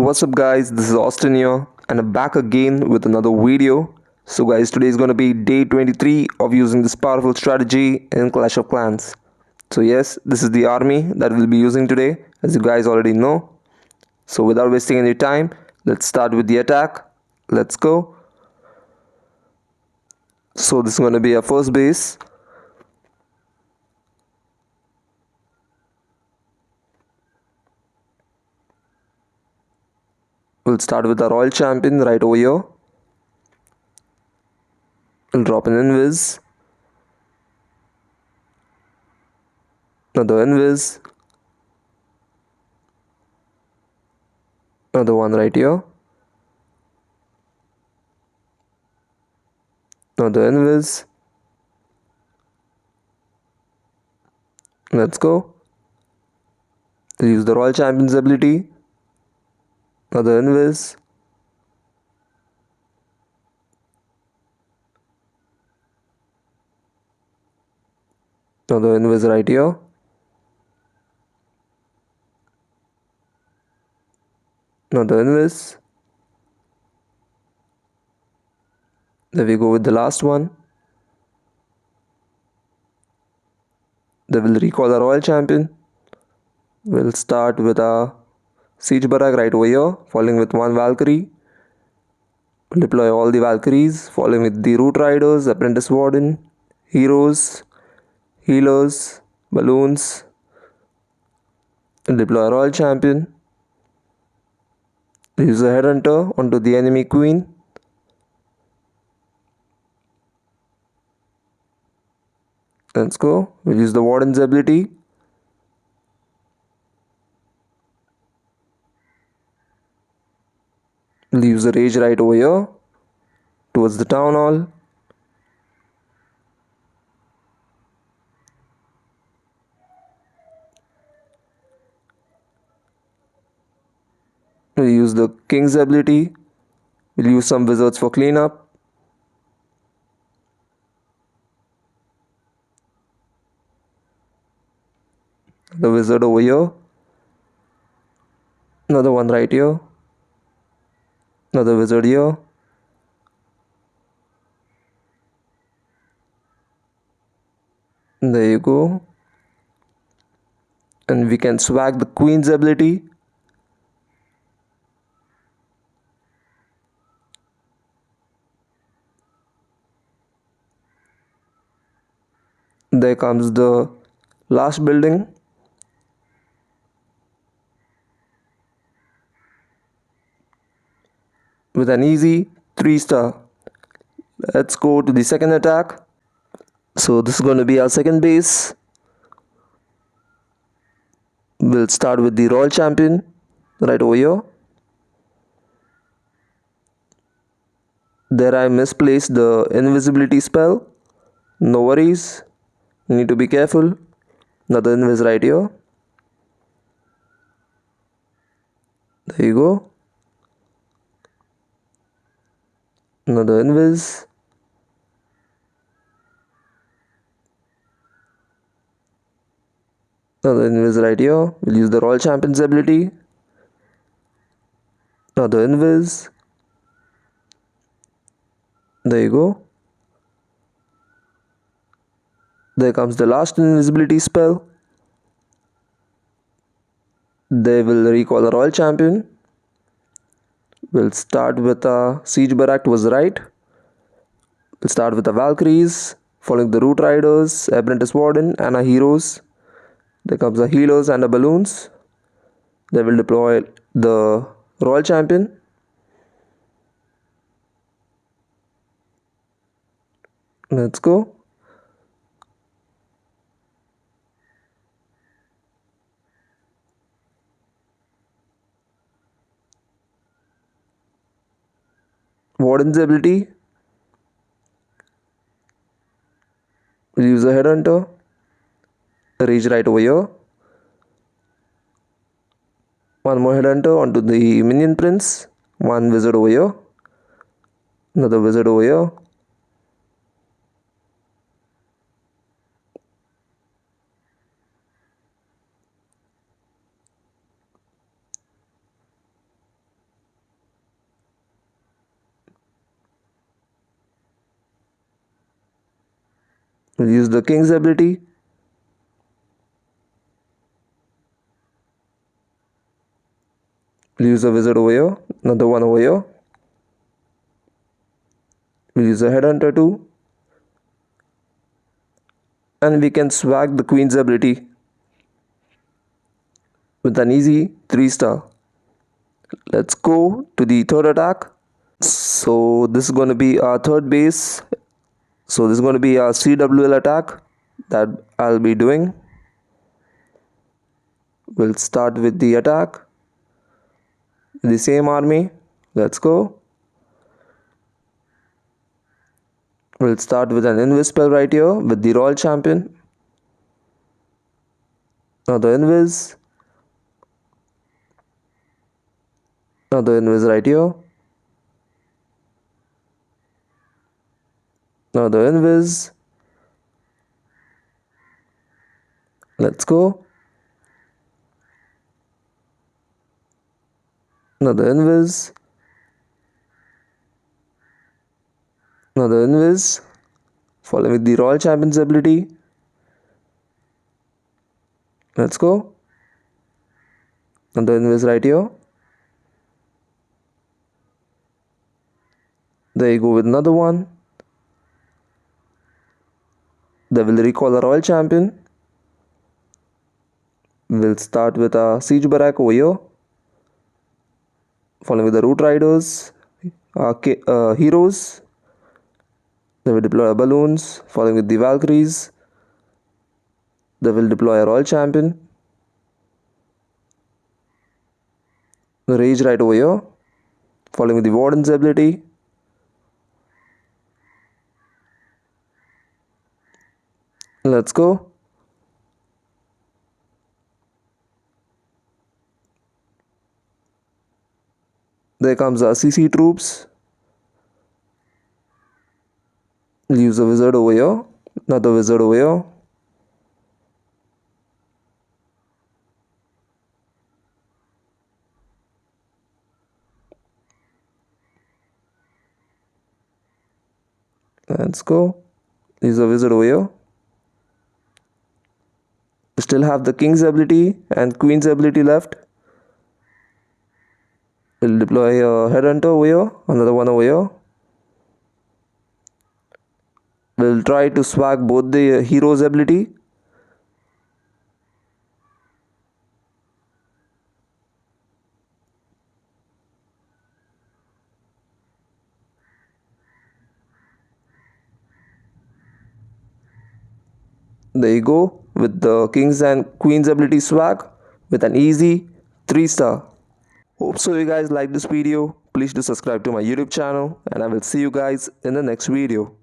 what's up guys, this is Austin here and I'm back again with another video. So guys, today is going to be day 23 of using this powerful strategy in Clash of Clans. So yes, this is the army that we'll be using today, as you guys already know. So without wasting any time, let's start with the attack. Let's go. So this is going to be our first base. We'll start with our royal champion right over here. We'll drop an invis. Another invis. Another one right here. Another invis. Let's go. We'll use the royal champion's ability. Another invis. Another invis right here. Another invis. Then we go with the last one. Then we'll recall our royal champion. We'll start with a siege barrack right over here, following with one Valkyrie. We'll deploy all the Valkyries, following with the root riders, apprentice warden, heroes, healers, balloons. We'll deploy a royal champion. We'll use a headhunter onto the enemy queen. Let's go. We'll use the warden's ability. We'll use the rage right over here towards the town hall. We'll use the king's ability. We'll use some wizards for cleanup. The wizard over here. Another one right here. Another wizard here. There you go. And we can swag the queen's ability. There comes the last building. With an easy 3-star. Let's go to the second attack. So this is going to be our second base. We'll start with the royal champion right over here. There I misplaced the invisibility spell. No worries. Need to be careful. Another invis right here. There you go. Another invis. Another invis right here. We'll use the royal champion's ability. Another invis. There you go. There comes the last invisibility spell. They will recall a royal champion. We'll start with a siege barrack towards the right. We'll start with the Valkyries, following the root riders, apprentice warden, and our heroes. There comes the healers and the balloons. They will deploy the royal champion. Let's go. Warden's ability. We'll use a headhunter. Rage right over here. One more headhunter onto the minion prince. One wizard over here. Another wizard over here. We'll use the king's ability. We'll use a wizard over here, another one over here. We'll use a headhunter too. And we can swag the queen's ability with an easy 3-star. Let's go to the third attack. So this is going to be our third base. So this is going to be our CWL attack that I'll be doing. We'll start with the attack. The same army. Let's go. We'll start with an invisible right here with the royal champion. Another invis. Another invis right here. Another invis. Let's go. Another invis. Another invis. Following with the royal champion's ability. Let's go. Another invis right here. There you go with another one. They will recall a royal champion. We'll start with a siege barrack over here. Following with the root riders, heroes. They will deploy balloons. Following with the Valkyries. They will deploy a royal champion. The rage right over here. Following with the warden's ability. Let's go. There comes our CC troops. We'll use a wizard over here. Another wizard over here. Let's go. Use a wizard over here. We still have the king's ability and queen's ability left. We'll deploy a headhunter over here. Another one over here. We'll try to swag both the hero's ability. There you go with the king's and queen's ability swag with an easy 3-star. Hope so you guys like this video. Please do subscribe to my YouTube channel and I will see you guys in the next video.